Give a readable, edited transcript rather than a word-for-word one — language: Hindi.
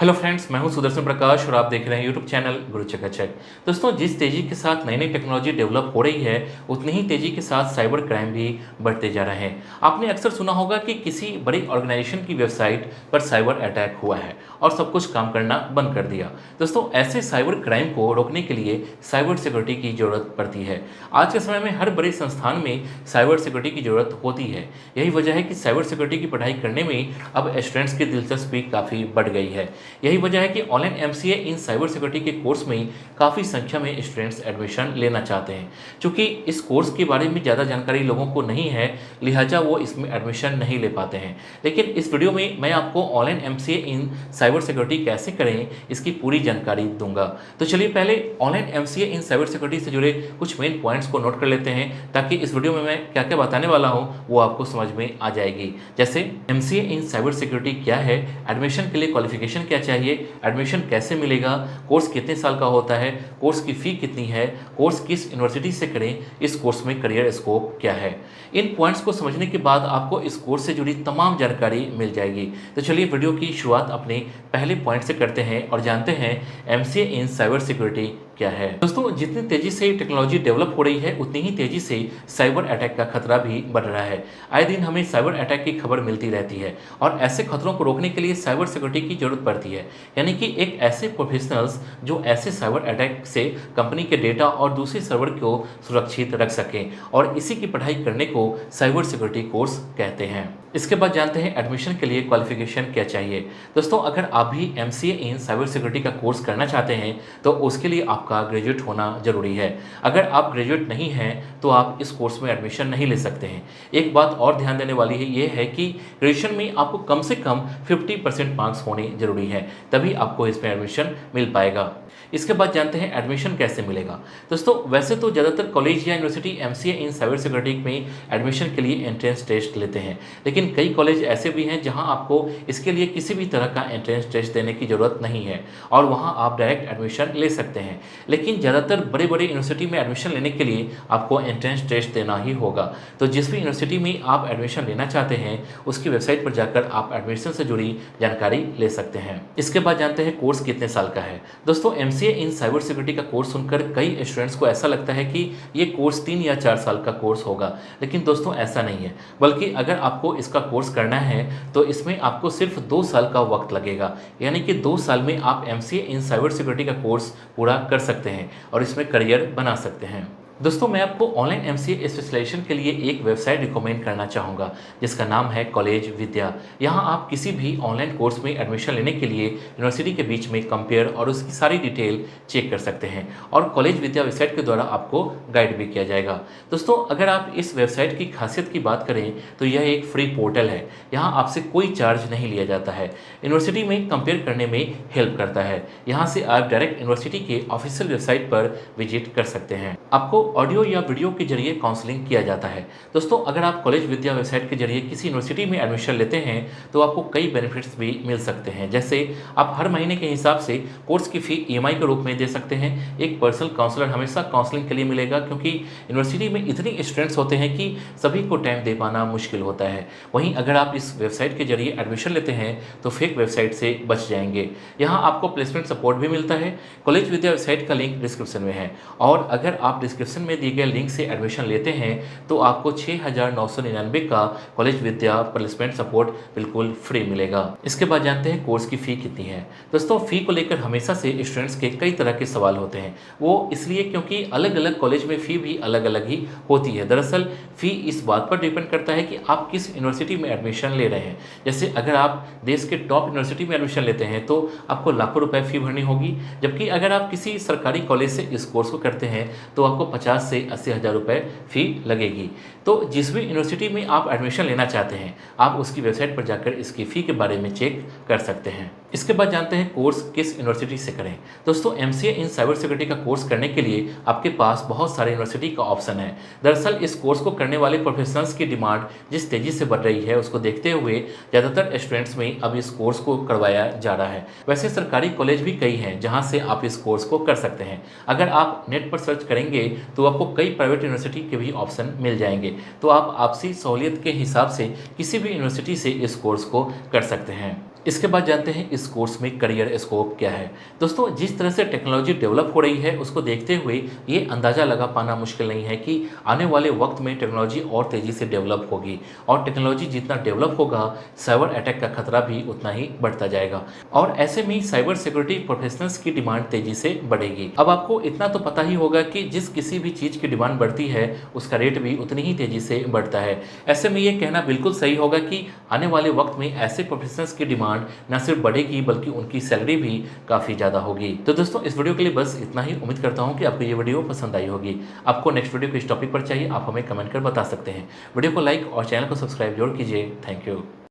हेलो फ्रेंड्स, मैं हूं सुदर्शन प्रकाश और आप देख रहे हैं यूट्यूब चैनल गुरु चकाचक। दोस्तों, जिस तेज़ी के साथ नई नई टेक्नोलॉजी डेवलप हो रही है, उतनी ही तेज़ी के साथ साइबर क्राइम भी बढ़ते जा रहे हैं। आपने अक्सर सुना होगा कि किसी बड़ी ऑर्गेनाइजेशन की वेबसाइट पर साइबर अटैक हुआ है और सब कुछ काम करना बंद कर दिया। दोस्तों, ऐसे साइबर क्राइम को रोकने के लिए साइबर सिक्योरिटी की ज़रूरत पड़ती है। आज के समय में हर बड़े संस्थान में साइबर सिक्योरिटी की ज़रूरत होती है। यही वजह है कि साइबर सिक्योरिटी की पढ़ाई करने में अब स्टूडेंट्स की दिलचस्पी काफ़ी बढ़ गई है। यही वजह है कि ऑनलाइन एमसीए इन साइबर सिक्योरिटी के कोर्स में काफ़ी संख्या में स्टूडेंट्स एडमिशन लेना चाहते हैं। चूँकि इस कोर्स के बारे में ज़्यादा जानकारी लोगों को नहीं है, लिहाजा वो इसमें एडमिशन नहीं ले पाते हैं। लेकिन इस वीडियो में मैं आपको ऑनलाइन एमसीए इन साइबर सिक्योरिटी कैसे करें, इसकी पूरी जानकारी दूंगा। तो चलिए पहले ऑनलाइन एमसीए इन साइबर सिक्योरिटी से जुड़े कुछ मेन पॉइंट्स को नोट कर लेते हैं, ताकि इस वीडियो में मैं क्या क्या बताने वाला हूँ वो आपको समझ में आ जाएगी। जैसे एमसीए इन साइबर सिक्योरिटी क्या है, एडमिशन के लिए क्वालिफिकेशन क्या चाहिए, एडमिशन कैसे मिलेगा, कोर्स कितने साल का होता है, कोर्स की फ़ी कितनी है, कोर्स किस यूनिवर्सिटी से करें, इस कोर्स में करियर स्कोप क्या है। इन पॉइंट्स को समझने के बाद आपको इस कोर्स से जुड़ी तमाम जानकारी मिल जाएगी। तो चलिए वीडियो की शुरुआत अपने पहले पॉइंट से करते हैं और जानते हैं एमसीए इन साइबर सिक्योरिटी क्या है। दोस्तों, जितनी तेजी से टेक्नोलॉजी डेवलप हो रही है, उतनी ही तेजी से साइबर अटैक का खतरा भी बढ़ रहा है। आए दिन हमें साइबर अटैक की खबर मिलती रहती है और ऐसे खतरों को रोकने के लिए साइबर सिक्योरिटी की जरूरत पड़ती है। यानी कि एक ऐसे प्रोफेशनल्स जो ऐसे साइबर अटैक से कंपनी के डेटा और दूसरे सर्वर को सुरक्षित रख सकें, और इसी की पढ़ाई करने को साइबर सिक्योरिटी कोर्स कहते हैं। इसके बाद जानते हैं एडमिशन के लिए क्वालिफिकेशन क्या चाहिए। दोस्तों, अगर आप भी एमसीए इन साइबर सिक्योरिटी का कोर्स करना चाहते हैं तो उसके लिए आपका ग्रेजुएट होना जरूरी है। अगर आप ग्रेजुएट नहीं हैं तो आप इस कोर्स में एडमिशन नहीं ले सकते हैं। एक बात और ध्यान देने वाली है, ये है कि ग्रेजुएशन में आपको कम से कम 50% मार्क्स होने जरूरी है, तभी आपको इसमें एडमिशन मिल पाएगा। इसके बाद जानते हैं एडमिशन कैसे मिलेगा। दोस्तों, वैसे तो ज़्यादातर कॉलेज या यूनिवर्सिटी एमसीए इन साइबर सिक्योरिटी में एडमिशन के लिए एंट्रेंस टेस्ट लेते हैं, लेकिन कई कॉलेज ऐसे भी हैं जहां आपको इसके लिए किसी भी तरह का एंट्रेंस टेस्ट देने की ज़रूरत नहीं है और वहां आप डायरेक्ट एडमिशन ले सकते हैं। लेकिन ज़्यादातर बड़े बड़े यूनिवर्सिटी में एडमिशन लेने के लिए आपको एंट्रेंस टेस्ट देना ही होगा। तो जिस भी यूनिवर्सिटी में आप एडमिशन लेना चाहते हैं, उसकी वेबसाइट पर जाकर आप एडमिशन से जुड़ी जानकारी ले सकते हैं। इसके बाद जानते हैं कोर्स कितने साल का है। दोस्तों, एमसीए इन साइबर सिक्योरिटी का कोर्स सुनकर कई स्टूडेंट्स को ऐसा लगता है कि ये कोर्स 3 या 4 साल का कोर्स होगा, लेकिन दोस्तों ऐसा नहीं है। बल्कि अगर आपको इसका कोर्स करना है तो इसमें आपको सिर्फ 2 साल का वक्त लगेगा। यानी कि 2 साल में आप एमसीए इन साइबर सिक्योरिटी का कोर्स पूरा कर सकते हैं और इसमें करियर बना सकते हैं। दोस्तों, मैं आपको ऑनलाइन एमसीए स्पेशलाइजेशन के लिए एक वेबसाइट रिकमेंड करना चाहूँगा, जिसका नाम है कॉलेज विद्या। यहाँ आप किसी भी ऑनलाइन कोर्स में एडमिशन लेने के लिए यूनिवर्सिटी के बीच में कंपेयर और उसकी सारी डिटेल चेक कर सकते हैं, और कॉलेज विद्या वेबसाइट के द्वारा आपको गाइड भी किया जाएगा। दोस्तों, अगर आप इस वेबसाइट की खासियत की बात करें तो यह एक फ्री पोर्टल है। यहाँ आपसे कोई चार्ज नहीं लिया जाता है। यूनिवर्सिटी में कंपेयर करने में हेल्प करता है। यहाँ से आप डायरेक्ट यूनिवर्सिटी के ऑफिशियल वेबसाइट पर विजिट कर सकते हैं। आपको ऑडियो या वीडियो के जरिए काउंसलिंग किया जाता है। दोस्तों, अगर आप कॉलेज विद्या वेबसाइट के जरिए किसी यूनिवर्सिटी में एडमिशन लेते हैं तो आपको कई बेनिफिट्स भी मिल सकते हैं। जैसे आप हर महीने के हिसाब से कोर्स की फ़ी ईएमआई के रूप में दे सकते हैं। एक पर्सनल काउंसलर हमेशा काउंसलिंग के लिए मिलेगा, क्योंकि यूनिवर्सिटी में इतनी स्टूडेंट्स होते हैं कि सभी को टाइम दे पाना मुश्किल होता है। वहीं अगर आप इस वेबसाइट के जरिए एडमिशन लेते हैं तो फेक वेबसाइट से बच जाएंगे। यहाँ आपको प्लेसमेंट सपोर्ट भी मिलता है। कॉलेज विद्या वेबसाइट का लिंक डिस्क्रिप्शन में है, और अगर आप डिस्क्रिप्शन में दिए गए लिंक से एडमिशन लेते हैं तो आपको 6,999 का कॉलेज विद्या प्लेसमेंट सपोर्ट बिल्कुल फ्री मिलेगा। इसके बाद जानते हैं कोर्स की फ़ी कितनी है। दोस्तों, फ़ी को लेकर हमेशा से स्टूडेंट्स के कई तरह के सवाल होते हैं। वो इसलिए क्योंकि अलग अलग कॉलेज में फ़ी भी अलग अलग ही होती है। दरअसल फ़ी इस बात पर डिपेंड करता है कि आप किस यूनिवर्सिटी में एडमिशन ले रहे हैं। जैसे अगर आप देश के टॉप यूनिवर्सिटी में एडमिशन लेते हैं तो आपको लाखों रुपए फ़ी भरनी होगी, जबकि अगर आप किसी सरकारी कॉलेज से इस कोर्स को करते हैं तो आपको 50 से 80 हज़ार रुपये फ़ी लगेगी। तो जिस भी यूनिवर्सिटी में आप एडमिशन लेना चाहते हैं, आप उसकी वेबसाइट पर जाकर इसकी फ़ी के बारे में चेक कर सकते हैं। इसके बाद जानते हैं कोर्स किस यूनिवर्सिटी से करें। दोस्तों, एमसीए इन साइबर सिक्योरिटी का कोर्स करने के लिए आपके पास बहुत सारे यूनिवर्सिटी का ऑप्शन है। दरअसल इस कोर्स को करने वाले प्रोफेशनल्स की डिमांड जिस तेज़ी से बढ़ रही है, उसको देखते हुए ज़्यादातर स्टूडेंट्स में अब इस कोर्स को करवाया जा रहा है। वैसे सरकारी कॉलेज भी कई हैं जहाँ से आप इस कोर्स को कर सकते हैं। अगर आप नेट पर सर्च करेंगे तो आपको कई प्राइवेट यूनिवर्सिटी के भी ऑप्शन मिल जाएंगे, तो आप आपसी सहूलियत के हिसाब से किसी भी यूनिवर्सिटी से इस कोर्स को कर सकते हैं। इसके बाद जानते हैं इस कोर्स में करियर स्कोप क्या है। दोस्तों, जिस तरह से टेक्नोलॉजी डेवलप हो रही है उसको देखते हुए ये अंदाज़ा लगा पाना मुश्किल नहीं है कि आने वाले वक्त में टेक्नोलॉजी और तेज़ी से डेवलप होगी, और टेक्नोलॉजी जितना डेवलप होगा साइबर अटैक का खतरा भी उतना ही बढ़ता जाएगा, और ऐसे में साइबर सिक्योरिटी प्रोफेशनल्स की डिमांड तेज़ी से बढ़ेगी। अब आपको इतना तो पता ही होगा कि जिस किसी भी चीज़ की डिमांड बढ़ती है उसका रेट भी उतनी ही तेज़ी से बढ़ता है। ऐसे में ये कहना बिल्कुल सही होगा कि आने वाले वक्त में ऐसे प्रोफेशनल्स की डिमांड न सिर्फ बढ़ेगी बल्कि उनकी सैलरी भी काफ़ी ज़्यादा होगी। तो दोस्तों, इस वीडियो के लिए बस इतना ही। उम्मीद करता हूँ कि आपको ये वीडियो पसंद आई होगी। आपको नेक्स्ट वीडियो किस टॉपिक पर चाहिए आप हमें कमेंट कर बता सकते हैं। वीडियो को लाइक और चैनल को सब्सक्राइब जरूर कीजिए। Thank you.